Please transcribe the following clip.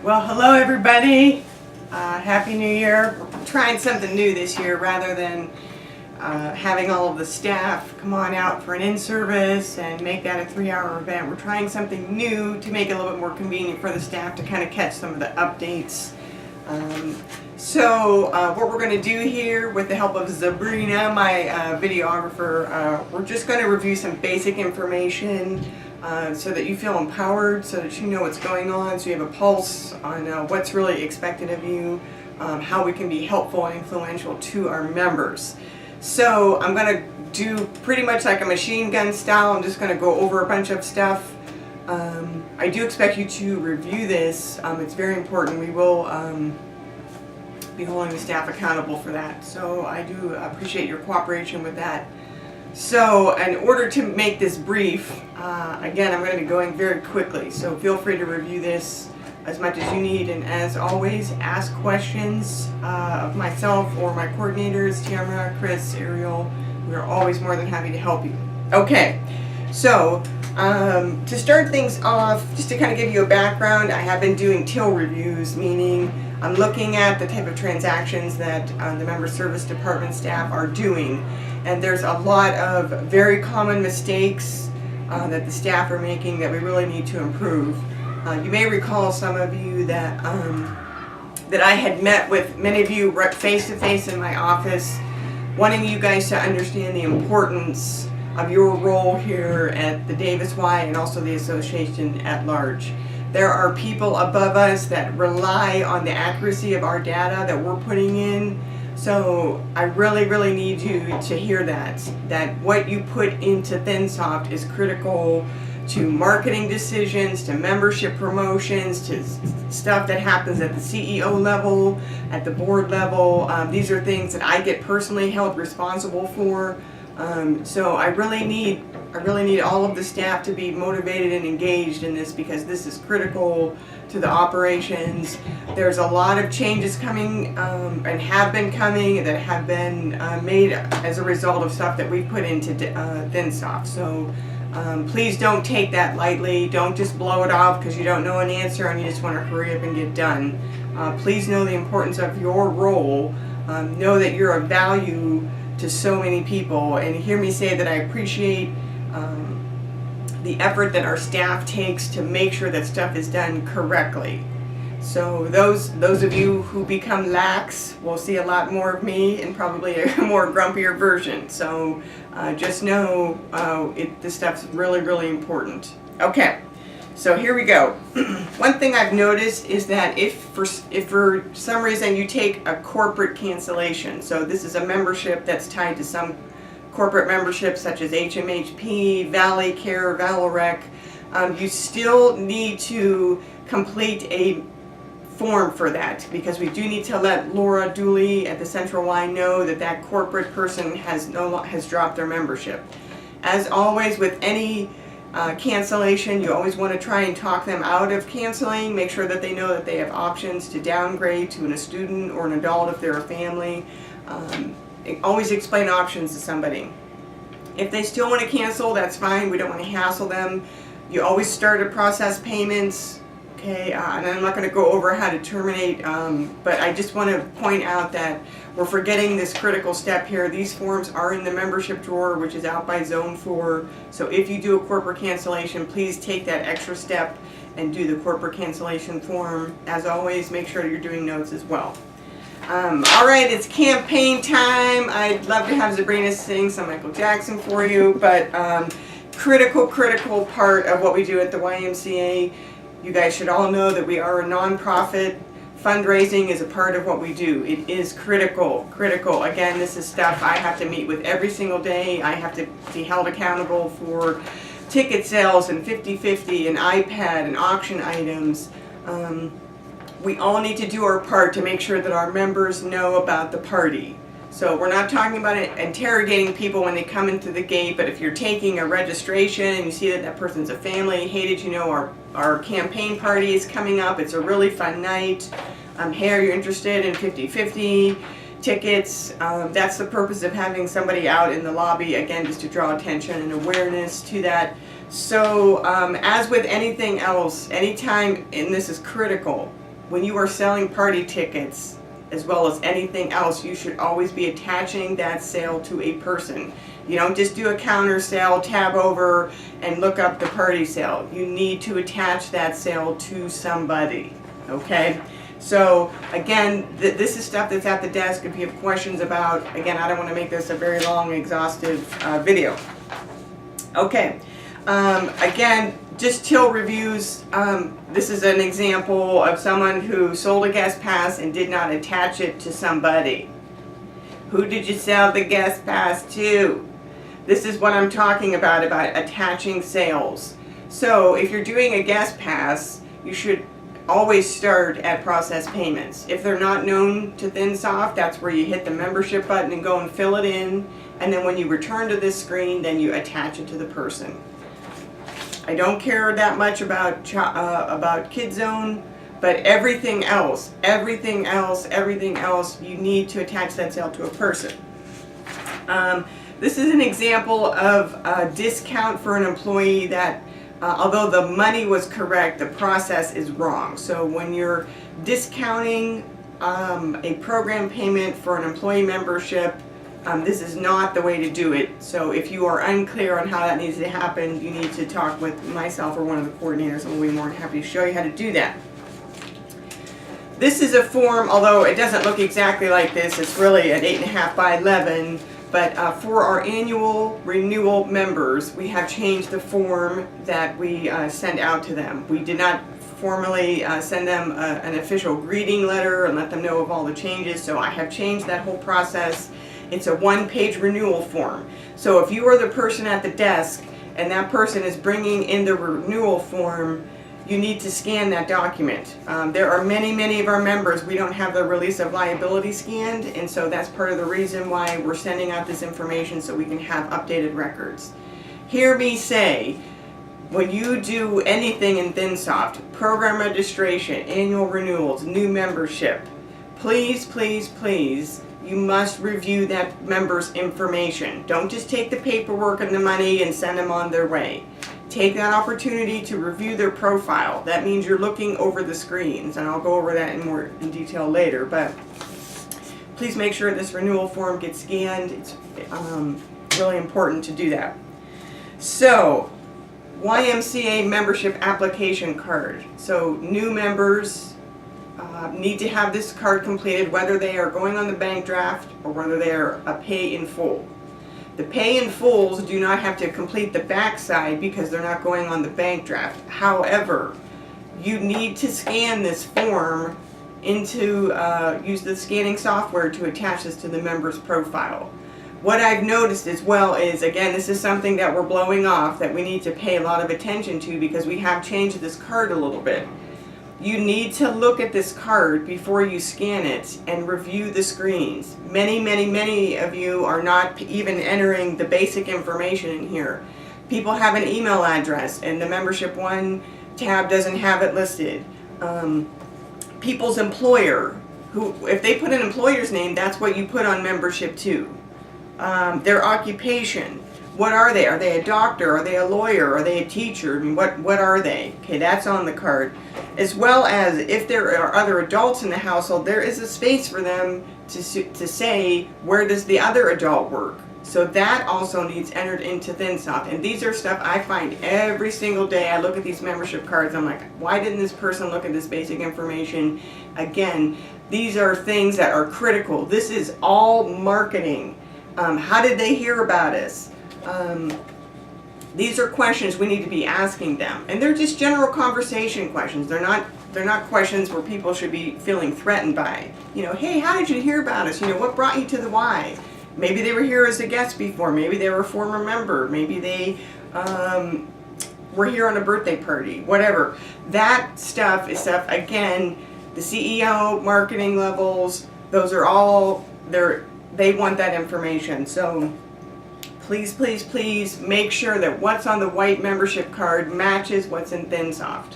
Well, hello everybody. Happy New Year. We're trying something new this year rather than having all of the staff come on out for an in-service and make that a 3-hour event. We're trying something new to make it a little bit more convenient for the staff to kind of catch some of the updates. What we're going to do here with the help of Sabrina, my videographer, we're just going to review some basic information so that you feel empowered, so that you know what's going on, so you have a pulse on what's really expected of you, how we can be helpful and influential to our members. So I'm going to do pretty much like a machine gun style. I'm just going to go over a bunch of stuff. I do expect you to review this. It's very important. We will be holding the staff accountable for that. So I do appreciate your cooperation with that. So in order to make this brief, again, I'm going to be going very quickly. So feel free to review this as much as you need. And as always, ask questions of myself or my coordinators, Tamara, Chris, Ariel. We're always more than happy to help you. Okay, so to start things off, just to kind of give you a background, I have been doing till reviews, meaning I'm looking at the type of transactions that the member service department staff are doing. And there's a lot of very common mistakes that the staff are making that we really need to improve. You may recall, some of you, that that I had met with many of you face to face in my office, wanting you guys to understand the importance of your role here at the Davis Y and also the association at large. There are people above us that rely on the accuracy of our data that we're putting in. So I really need you to hear that what you put into ThinSoft is critical to marketing decisions, to membership promotions, to stuff that happens at the CEO level, at the board level. These are things that I get personally held responsible for. So I really need all of the staff to be motivated and engaged in this, because this is critical to the operations. There's a lot of changes coming and have been coming that have been made as a result of stuff that we put into ThinSoft. So please don't take that lightly. Don't just blow it off because you don't know an answer and you just want to hurry up and get done. Please know the importance of your role. Know that you're of value to so many people, and hear me say that I appreciate the effort that our staff takes to make sure that stuff is done correctly. So those of you who become lax will see a lot more of me and probably a more grumpier version. So just know this stuff's really important. Okay, so here we go. One thing I've noticed is that if for some reason you take a corporate cancellation, so this is a membership that's tied to some corporate memberships such as HMHP, Valley Care, Valorec, you still need to complete a form for that, because we do need to let Laura Dooley at the Central Y know that that corporate person has dropped their membership. As always with any cancellation, you always want to try and talk them out of canceling. Make sure that they know that they have options to downgrade to a student or an adult if they're a family. Always explain options to somebody. If they still want to cancel, that's fine. We don't want to hassle them. You always start to process payments. Okay, and I'm not going to go over how to terminate, but I just want to point out that we're forgetting this critical step here. These forms are in the membership drawer, which is out by Zone 4. So if you do a corporate cancellation, please take that extra step and do the corporate cancellation form. As always, make sure you're doing notes as well. Alright, it's campaign time. I'd love to have Sabrina sing some Michael Jackson for you, but critical part of what we do at the YMCA. You guys should all know that we are a nonprofit. Fundraising is a part of what we do. It is critical. Again, this is stuff I have to meet with every single day. I have to be held accountable for ticket sales and 50/50 and iPad and auction items. We all need to do our part to make sure that our members know about the party. So we're not talking about interrogating people when they come into the gate, but if you're taking a registration and you see that that person's a family, hey, did you know our campaign party is coming up? It's a really fun night. Hey, are you interested in 50/50 tickets? That's the purpose of having somebody out in the lobby, again, just to draw attention and awareness to that. So as with anything else, anytime, and this is critical, when you are selling party tickets, as well as anything else, you should always be attaching that sale to a person. You don't just do a counter sale, tab over, and look up the party sale. You need to attach that sale to somebody, okay? So again, this is stuff that's at the desk if you have questions about. Again, I don't want to make this a very long, exhaustive video. Okay, again, just till reviews. This is an example of someone who sold a guest pass and did not attach it to somebody. Who did you sell the guest pass to? This is what I'm talking about attaching sales. So if you're doing a guest pass, you should always start at process payments. If they're not known to ThinSoft, that's where you hit the membership button and go and fill it in. And then when you return to this screen, then you attach it to the person. I don't care that much about KidZone, but everything else, you need to attach that sale to a person. This is an example of a discount for an employee that, although the money was correct, the process is wrong. So when you're discounting a program payment for an employee membership, this is not the way to do it. So if you are unclear on how that needs to happen, you need to talk with myself or one of the coordinators, and we'll be more than happy to show you how to do that. This is a form, although it doesn't look exactly like this. It's really an 8.5 by 11. But for our annual renewal members, we have changed the form that we send out to them. We did not formally send them an official greeting letter and let them know of all the changes, so I have changed that whole process. It's a one-page renewal form. So if you are the person at the desk and that person is bringing in the renewal form, you need to scan that document. There are many of our members, we don't have the release of liability scanned, and so that's part of the reason why we're sending out this information, so we can have updated records. Hear me say, when you do anything in ThinSoft, program registration, annual renewals, new membership, please, you must review that member's information. Don't just take the paperwork and the money and send them on their way. Take that opportunity to review their profile. That means you're looking over the screens, and I'll go over that in detail later, but please make sure this renewal form gets scanned. It's really important to do that. So, YMCA membership application card. So new members need to have this card completed, whether they are going on the bank draft or whether they are a pay in full. The pay in fulls do not have to complete the backside because they're not going on the bank draft. However, you need to scan this form into, use the scanning software to attach this to the member's profile. What I've noticed as well is, again, this is something that we're blowing off that we need to pay a lot of attention to because we have changed this card a little bit. You need to look at this card before you scan it and review the screens. Many of you are not even entering the basic information in here. People have an email address and the membership one tab doesn't have it listed. People's employer, who, if they put an employer's name, that's what you put on membership too. Their occupation. What are they? Are they a doctor? Are they a lawyer? Are they a teacher? I mean, what are they? Okay, that's on the card. As well as if there are other adults in the household, there is a space for them to say, where does the other adult work? So that also needs entered into ThinSoft. And these are stuff I find every single day. I look at these membership cards, I'm like, why didn't this person look at this basic information? Again, these are things that are critical. This is all marketing. How did they hear about us? These are questions we need to be asking them, and they're just general conversation questions. They're not questions where people should be feeling threatened by. You know, hey, how did you hear about us? You know, what brought you to the Y? Maybe they were here as a guest before. Maybe they were a former member. Maybe they were here on a birthday party. Whatever. That stuff is stuff. Again, the CEO, marketing levels. Those are all they want that information. So please make sure that what's on the white membership card matches what's in ThinSoft.